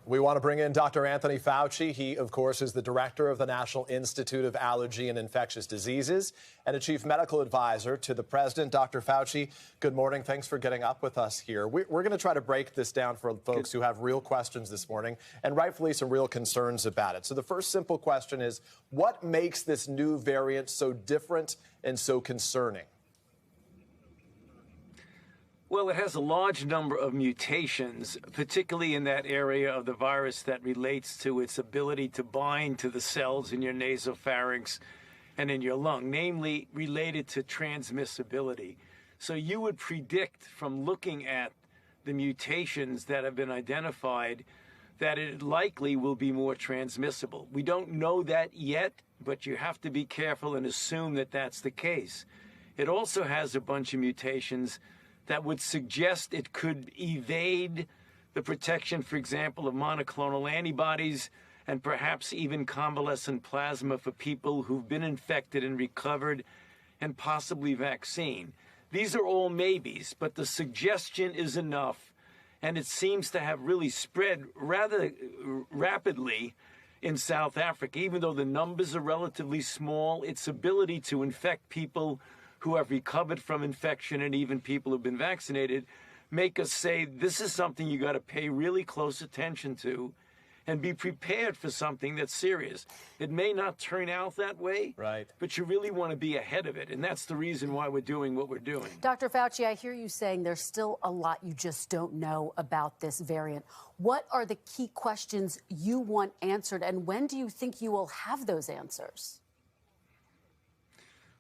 We want to bring in Dr. Anthony Fauci. He, of course, is the director of the National Institute of Allergy and Infectious Diseases and a chief medical advisor to the president. Dr. Fauci, good morning. Thanks for getting up with us here. We're going to try to break this down for folks who have real questions this morning and rightfully some real concerns about it. So the first simple question is, what makes this new variant so different and so concerning? Well, it has a large number of mutations, particularly in that area of the virus that relates to its ability to bind to the cells in your nasopharynx and in your lung, namely related to transmissibility. So you would predict from looking at the mutations that have been identified that it likely will be more transmissible. We don't know that yet, but you have to be careful and assume that that's the case. It also has a bunch of mutations that would suggest it could evade the protection, for example, of monoclonal antibodies and perhaps even convalescent plasma for people who've been infected and recovered, and possibly vaccine. These are all maybes, but the suggestion is enough, and it seems to have really spread rather rapidly in South Africa. Even though the numbers are relatively small, its ability to infect people who have recovered from infection and even people who've been vaccinated make us say this is something you got to pay really close attention to and be prepared for something that's serious. It may not turn out that way, right, but you really want to be ahead of it, and that's the reason why we're doing what we're doing. Dr. Fauci, I hear you saying there's still a lot you just don't know about this variant. What are the key questions you want answered, and when do you think you will have those answers?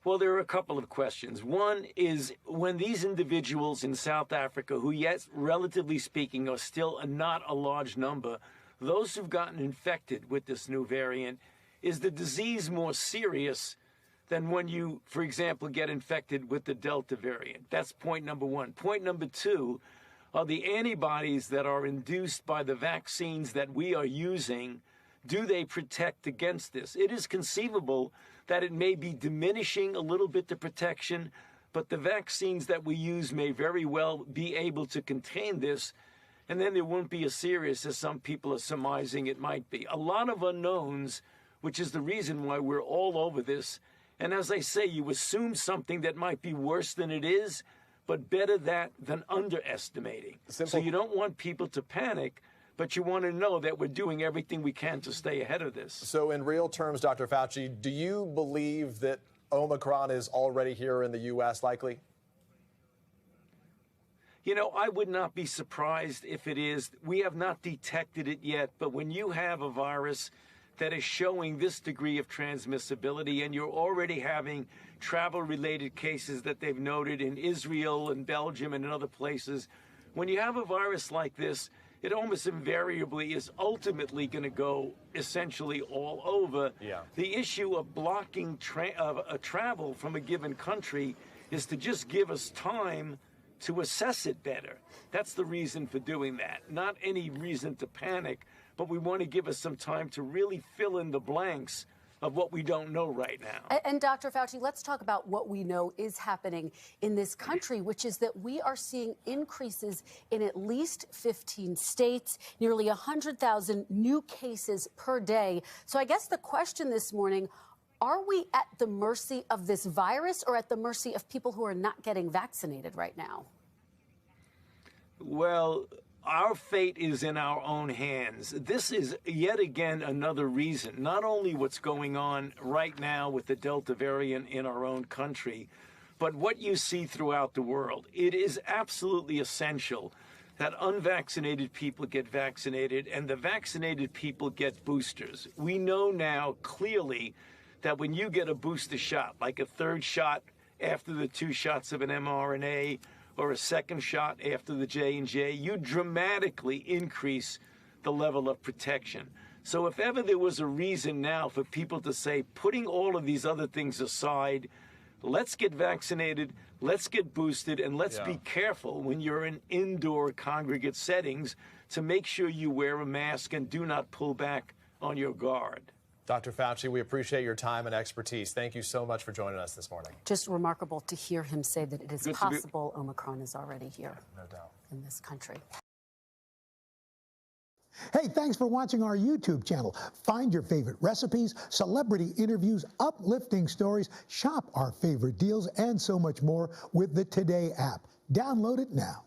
Well, there are a couple of questions. One is when these individuals in South Africa, who, yes, relatively speaking, are still not a large number, those who've gotten infected with this new variant, is the disease more serious than when you, for example, get infected with the Delta variant? That's point number one. Point number two are the antibodies that are induced by the vaccines that we are using. Do they protect against this? It is conceivable that it may be diminishing a little bit the protection, but the vaccines that we use may very well be able to contain this, and then there won't be as serious as some people are surmising it might be. A lot of unknowns, which is the reason why we're all over this. And as I say, you assume something that might be worse than it is, but better that than underestimating. So you don't want people to panic, but you want to know that we're doing everything we can to stay ahead of this. So in real terms, Dr. Fauci, do you believe that Omicron is already here in the U.S. likely? You know, I would not be surprised if it is. We have not detected it yet, but when you have a virus that is showing this degree of transmissibility, and you're already having travel-related cases that they've noted in Israel and Belgium and in other places, when you have a virus like this, it almost invariably is ultimately going to go essentially all over. Yeah. The issue of blocking travel from a given country is to just give us time to assess it better. That's the reason for doing that. Not any reason to panic, but we want to give us some time to really fill in the blanks of what we don't know right now. And Dr. Fauci, let's talk about what we know is happening in this country, which is that we are seeing increases in at least 15 states, nearly 100,000 new cases per day. So I guess the question this morning, are we at the mercy of this virus or at the mercy of people who are not getting vaccinated right now? Well, our fate is in our own hands. This is yet again another reason, not only what's going on right now with the Delta variant in our own country, but what you see throughout the world. It is absolutely essential that unvaccinated people get vaccinated and the vaccinated people get boosters. We know now clearly that when you get a booster shot, like a third shot after the 2 shots of an mRNA, or a second shot after the J&J, you dramatically increase the level of protection. So if ever there was a reason now for people to say, putting all of these other things aside, let's get vaccinated, let's get boosted, and let's be careful when you're in indoor congregate settings to make sure you wear a mask and do not pull back on your guard. Dr. Fauci, we appreciate your time and expertise. Thank you so much for joining us this morning. Just remarkable to hear him say that it is possible Omicron is already here. No doubt. In this country. Hey, thanks for watching our YouTube channel. Find your favorite recipes, celebrity interviews, uplifting stories, shop our favorite deals, and so much more with the Today app. Download it now.